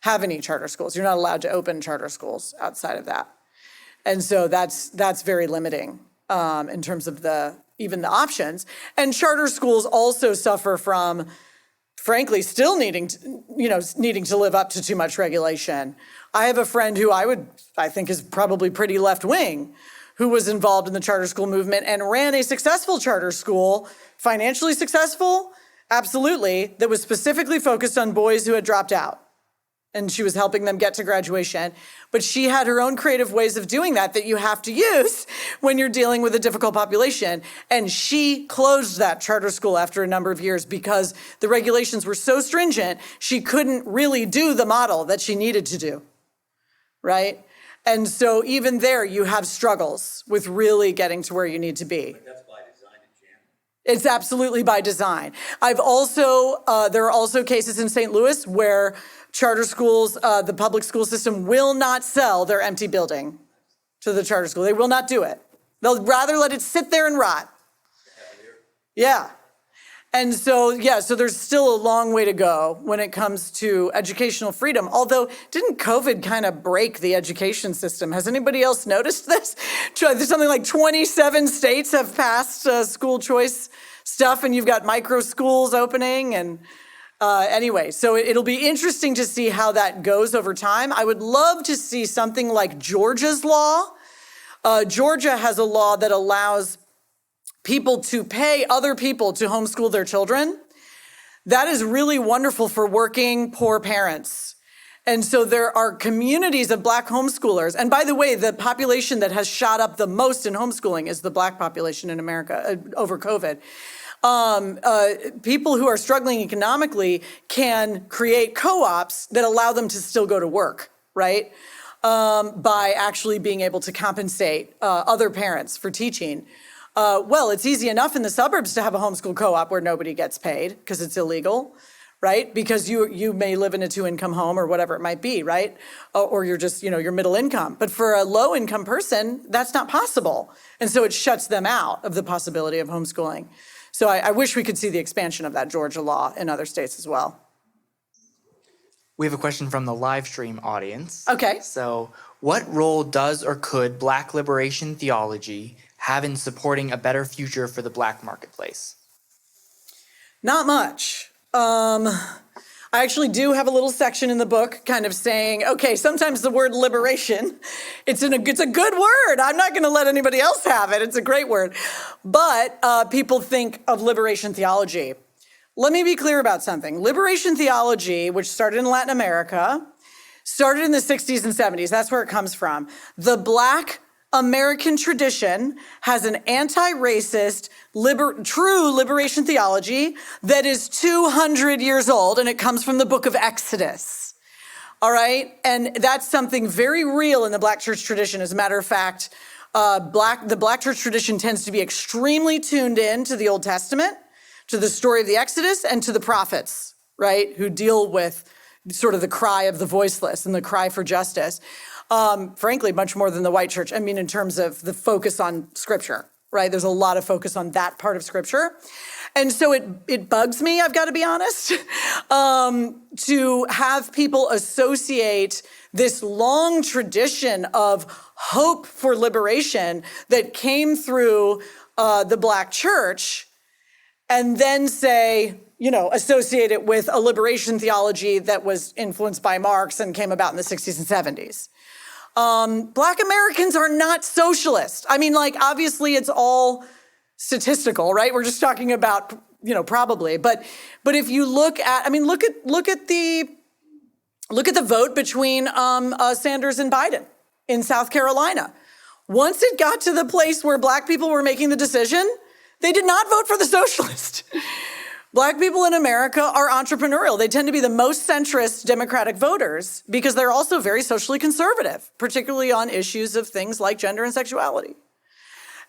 have any charter schools. You're not allowed to open charter schools outside of that. And so that's very limiting in terms of even the options. And charter schools also suffer from, frankly, still needing to live up to too much regulation. I have a friend who I think is probably pretty left-wing, who was involved in the charter school movement and ran a successful charter school, financially successful, absolutely, that was specifically focused on boys who had dropped out. And she was helping them get to graduation. But she had her own creative ways of doing that you have to use when you're dealing with a difficult population. And she closed that charter school after a number of years because the regulations were so stringent, she couldn't really do the model that she needed to do, right? And so even there, you have struggles with really getting to where you need to be. But that's by design in general. It's absolutely by design. There are also cases in St. Louis where charter schools, the public school system will not sell their empty building to the charter school. They will not do it. They'll rather let it sit there and rot. Yeah. And so there's still a long way to go when it comes to educational freedom. Although, didn't COVID kind of break the education system? Has anybody else noticed this? There's something like 27 states have passed school choice stuff, and you've got micro schools opening. And anyway, so it'll be interesting to see how that goes over time. I would love to see something like Georgia's law. Georgia has a law that allows people to pay other people to homeschool their children. That is really wonderful for working poor parents. And so there are communities of Black homeschoolers. And by the way, the population that has shot up the most in homeschooling is the Black population in America over COVID. People who are struggling economically can create co-ops that allow them to still go to work, right? By actually being able to compensate other parents for teaching. It's easy enough in the suburbs to have a homeschool co-op where nobody gets paid because it's illegal, right? Because you may live in a 2-income home or whatever it might be, right? Or you're just, you're middle income. But for a low income person, that's not possible. And so it shuts them out of the possibility of homeschooling. So I wish we could see the expansion of that Georgia law in other states as well. We have a question from the live stream audience. Okay. So, what role does or could Black liberation theology have in supporting a better future for the Black marketplace? Not much. I actually do have a little section in the book kind of saying, okay, sometimes the word liberation, it's a good word. I'm not going to let anybody else have it. It's a great word. But people think of liberation theology. Let me be clear about something. Liberation theology, which started in Latin America, started in the 60s and 70s. That's where it comes from. The Black American tradition has an anti-racist, true liberation theology that is 200 years old, and it comes from the book of Exodus. All right? And that's something very real in the Black church tradition. As a matter of fact, the Black church tradition tends to be extremely tuned in to the Old Testament, to the story of the Exodus, and to the prophets, right, who deal with sort of the cry of the voiceless and the cry for justice. Frankly, much more than the white church. I mean, in terms of the focus on Scripture, right? There's a lot of focus on that part of Scripture. And so it bugs me, I've got to be honest, to have people associate this long tradition of hope for liberation that came through the Black church and then say, associate it with a liberation theology that was influenced by Marx and came about in the 60s and 70s. Black Americans are not socialist. I mean, obviously it's all statistical, right? We're just talking about, probably. But if you look at the vote between Sanders and Biden in South Carolina. Once it got to the place where Black people were making the decision, they did not vote for the socialist. Black people in America are entrepreneurial. They tend to be the most centrist Democratic voters because they're also very socially conservative, particularly on issues of things like gender and sexuality.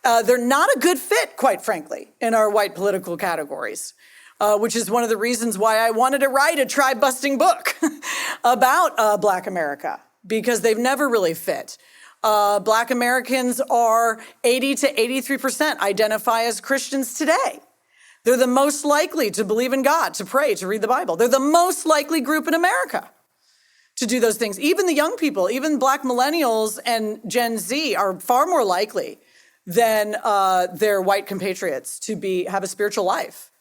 They're not a good fit, quite frankly, in our white political categories, which is one of the reasons why I wanted to write a tribe-busting book about Black America, because they've never really fit. Black Americans are 80 to 83% identify as Christians today. They're the most likely to believe in God, to pray, to read the Bible. They're the most likely group in America. to do those things. Even the young people, even Black millennials and Gen Z are far more likely than their white compatriots to have a spiritual life.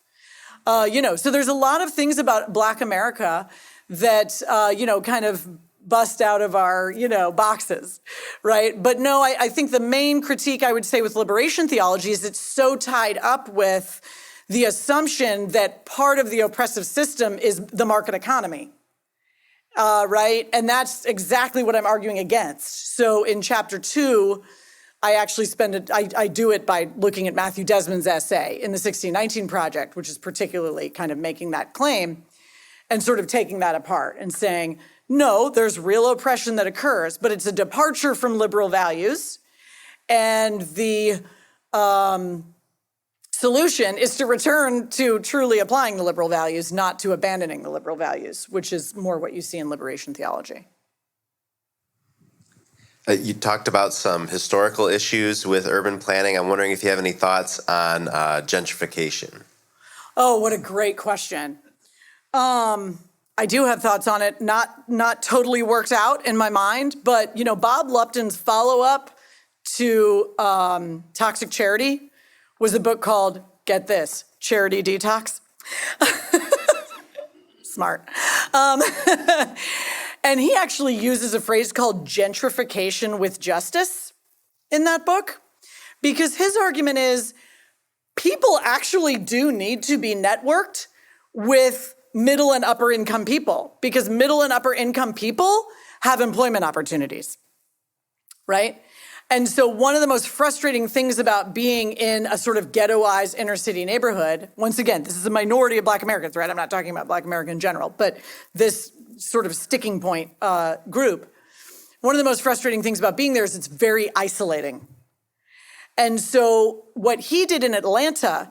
So there's a lot of things about Black America that, kind of bust out of our, boxes, right? But no, I think the main critique I would say with liberation theology is it's so tied up with the assumption that part of the oppressive system is the market economy. Right? And that's exactly what I'm arguing against. So in chapter 2, I actually I do it by looking at Matthew Desmond's essay in the 1619 Project, which is particularly kind of making that claim and sort of taking that apart and saying, no, there's real oppression that occurs, but it's a departure from liberal values. And the solution is to return to truly applying the liberal values, not to abandoning the liberal values, which is more what you see in liberation theology. You talked about some historical issues with urban planning. I'm wondering if you have any thoughts on gentrification. Oh, what a great question. I do have thoughts on it, not totally worked out in my mind, but Bob Lupton's follow-up to Toxic Charity was a book called, get this, Charity Detox. Smart. And he actually uses a phrase called gentrification with justice in that book, because his argument is people actually do need to be networked with middle and upper income people, because middle and upper income people have employment opportunities, right? And so one of the most frustrating things about being in a sort of ghettoized inner city neighborhood, once again, this is a minority of Black Americans, right? I'm not talking about Black America in general, but this sort of sticking point group, one of the most frustrating things about being there is it's very isolating. And so what he did in Atlanta,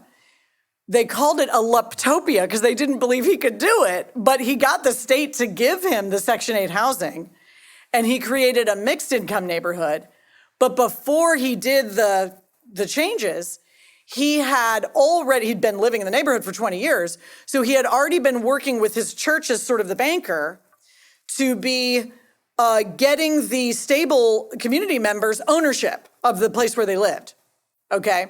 they called it a Luptopia because they didn't believe he could do it, but he got the state to give him the Section 8 housing, and he created a mixed income neighborhood. But before he did the changes, he'd been living in the neighborhood for 20 years. So he had already been working with his church as sort of the banker to be getting the stable community members ownership of the place where they lived, okay?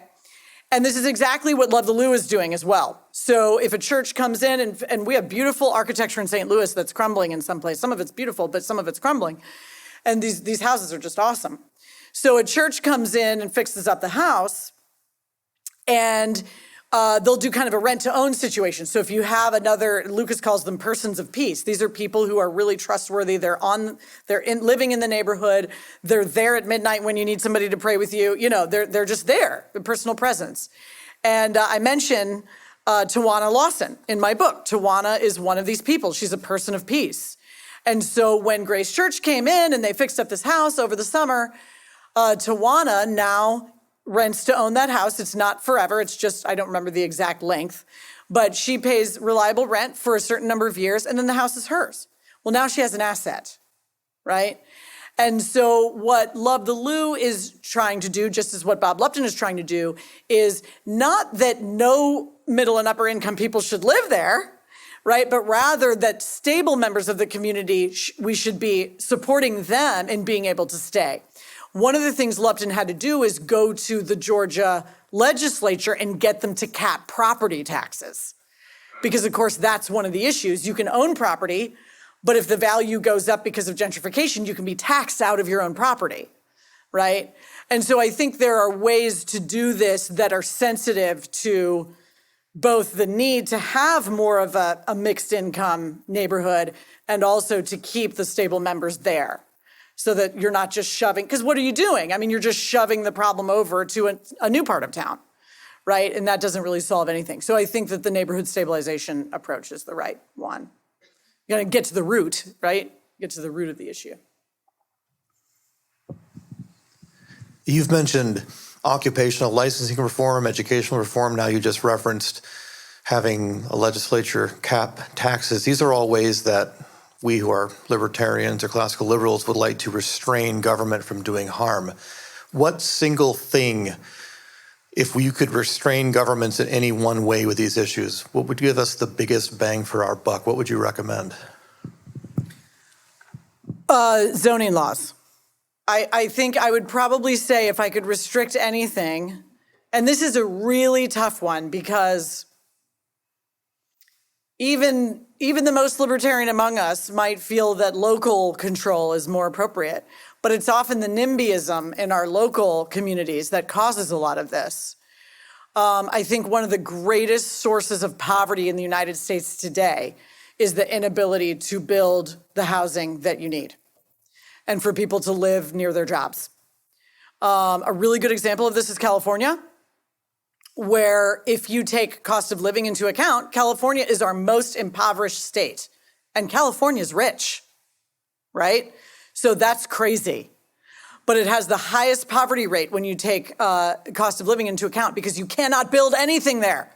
And this is exactly what Love the Lou is doing as well. So if a church comes in, and we have beautiful architecture in St. Louis that's crumbling in some place. Some of it's beautiful, but some of it's crumbling. And these houses are just awesome. So a church comes in and fixes up the house, and they'll do kind of a rent-to-own situation. So if you have Lucas calls them persons of peace. These are people who are really trustworthy. They're living in the neighborhood. They're there at midnight when you need somebody to pray with you. They're just there, the personal presence. And I mention Tawana Lawson in my book. Tawana is one of these people. She's a person of peace. And so when Grace Church came in and they fixed up this house over the summer, Tawana now rents to own that house. It's not forever. It's just, I don't remember the exact length, but she pays reliable rent for a certain number of years, and then the house is hers. Well, now she has an asset, right? And so what Love the Lou is trying to do, just as what Bob Lupton is trying to do, is not that no middle and upper income people should live there, right? But rather that stable members of the community, we should be supporting them in being able to stay. One of the things Lupton had to do is go to the Georgia legislature and get them to cap property taxes. Because, of course, that's one of the issues. You can own property, but if the value goes up because of gentrification, you can be taxed out of your own property, right? And so I think there are ways to do this that are sensitive to both the need to have more of a mixed income neighborhood and also to keep the stable members there. So that you're not just shoving, because what are you doing? I mean, you're just shoving the problem over to a new part of town, right? And that doesn't really solve anything. So I think that the neighborhood stabilization approach is the right one. You're gonna get to the root, right? Get to the root of the issue. You've mentioned occupational licensing reform, educational reform. Now you just referenced having a legislature cap taxes. These are all ways that we who are libertarians or classical liberals would like to restrain government from doing harm. What single thing, if you could restrain governments in any one way with these issues, what would give us the biggest bang for our buck? What would you recommend? Zoning laws. I think I would probably say if I could restrict anything, and this is a really tough one because even the most libertarian among us might feel that local control is more appropriate, but it's often the NIMBYism in our local communities that causes a lot of this. I think one of the greatest sources of poverty in the United States today is the inability to build the housing that you need and for people to live near their jobs. A really good example of this is California, where if you take cost of living into account, California is our most impoverished state, and California is rich, right? So that's crazy. But it has the highest poverty rate when you take cost of living into account because you cannot build anything there.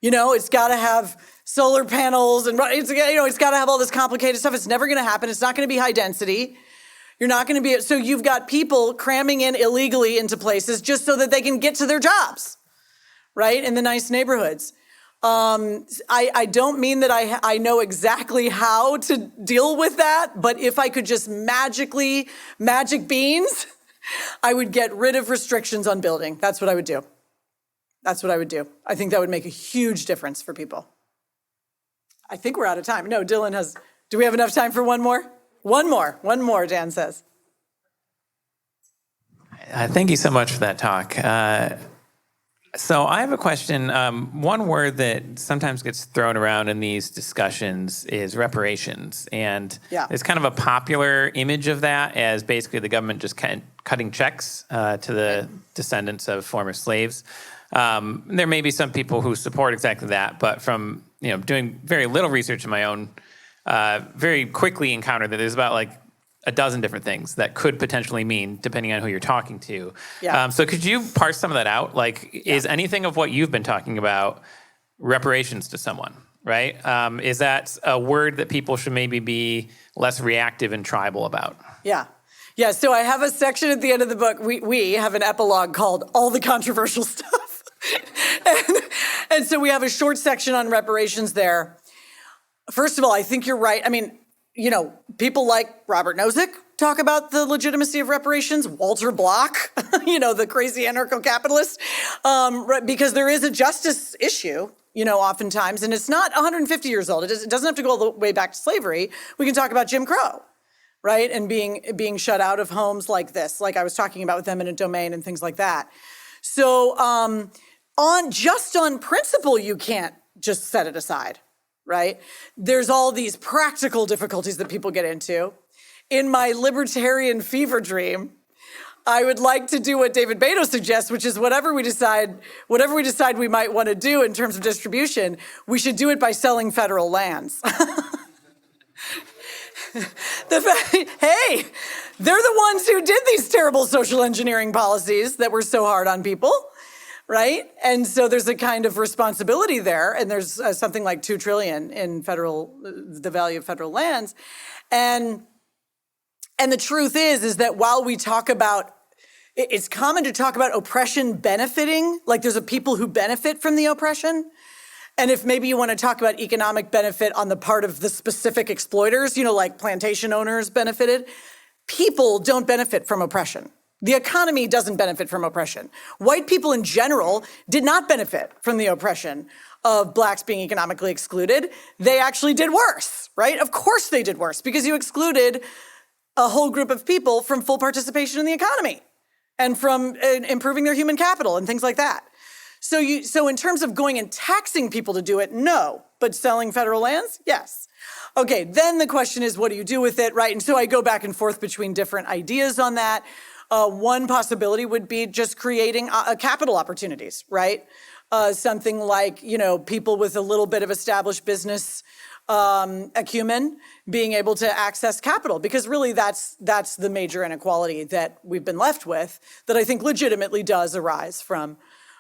You know, it's got to have solar panels and it's got to have all this complicated stuff. It's never going to happen. It's not going to be high density. You're not going to be, so you've got people cramming in illegally into places just so that they can get to their jobs, right? In the nice neighborhoods. I don't mean that I know exactly how to deal with that, but if I could just magic beans, I would get rid of restrictions on building. That's what I would do. That's what I would do. I think that would make a huge difference for people. I think we're out of time. No, Dylan do we have enough time for one more? One more, Dan says. Thank you so much for that talk. So I have a question. One word that sometimes gets thrown around in these discussions is reparations. And there's kind of a popular image of that as basically the government just cutting checks to the descendants of former slaves. There may be some people who support exactly that, but from doing very little research in my own, very quickly encountered that there's about like a dozen different things that could potentially mean, depending on who you're talking to. Yeah. So could you parse some of that out? Like, is anything of what you've been talking about reparations to someone, right? Is that a word that people should maybe be less reactive and tribal about? Yeah. Yeah, so I have a section at the end of the book. We have an epilogue called All the Controversial Stuff. and so we have a short section on reparations there. First of all, I think you're right. I mean, people like Robert Nozick talk about the legitimacy of reparations, Walter Block, the crazy anarcho-capitalist, because there is a justice issue, oftentimes, and it's not 150 years old. It doesn't have to go all the way back to slavery. We can talk about Jim Crow, right? And being shut out of homes like this, like I was talking about with eminent domain and things like that. So on principle, you can't just set it aside. Right? There's all these practical difficulties that people get into. In my libertarian fever dream, I would like to do what David Beto suggests, which is whatever we decide we might want to do in terms of distribution, we should do it by selling federal lands. Hey, they're the ones who did these terrible social engineering policies that were so hard on people. Right? And so there's a kind of responsibility there, and there's something like $2 trillion in the value of federal lands. And the truth is that while we talk about, it's common to talk about oppression benefiting, like there's a people who benefit from the oppression. And if maybe you want to talk about economic benefit on the part of the specific exploiters, like plantation owners benefited, people don't benefit from oppression. The economy doesn't benefit from oppression. White people in general did not benefit from the oppression of blacks being economically excluded. They actually did worse, right? Of course they did worse because you excluded a whole group of people from full participation in the economy and from improving their human capital and things like that. So in terms of going and taxing people to do it, no. But selling federal lands, yes. Okay, then the question is, what do you do with it, right? And so I go back and forth between different ideas on that. One possibility would be just creating capital opportunities, right? Something like, people with a little bit of established business acumen being able to access capital, because really that's the major inequality that we've been left with that I think legitimately does arise from,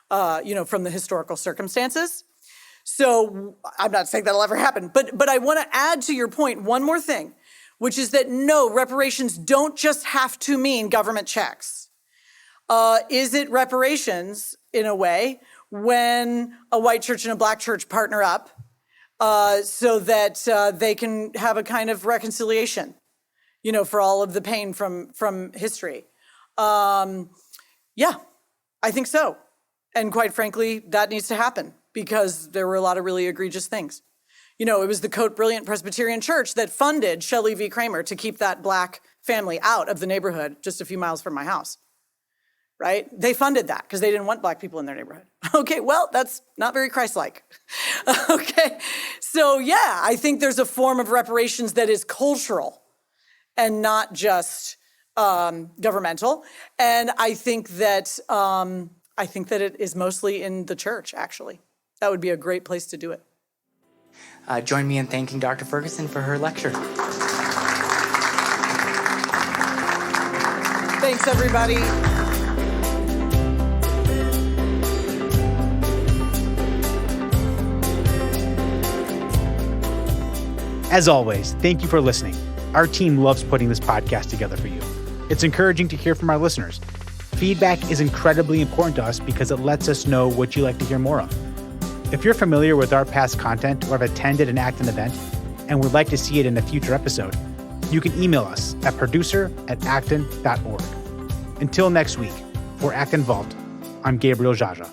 from the historical circumstances. So I'm not saying that'll ever happen, but I want to add to your point one more thing, which is that no, reparations don't just have to mean government checks. Is it reparations, in a way, when a white church and a black church partner up so that they can have a kind of reconciliation? for all of the pain from history. Yeah, I think so. And quite frankly, that needs to happen because there were a lot of really egregious things. It was the Cote Brilliant Presbyterian Church that funded Shelley V. Kramer to keep that Black family out of the neighborhood just a few miles from my house, right? They funded that because they didn't want Black people in their neighborhood. Okay, well, that's not very Christ-like. Okay, so yeah, I think there's a form of reparations that is cultural and not just governmental. And I think that it is mostly in the church, actually. That would be a great place to do it. Join me in thanking Dr. Ferguson for her lecture. Thanks, everybody. As always, thank you for listening. Our team loves putting this podcast together for you. It's encouraging to hear from our listeners. Feedback is incredibly important to us because it lets us know what you like to hear more of. If you're familiar with our past content or have attended an Acton event and would like to see it in a future episode, you can email us at producer@acton.org. Until next week, for Acton Vault, I'm Gabriel Jaja.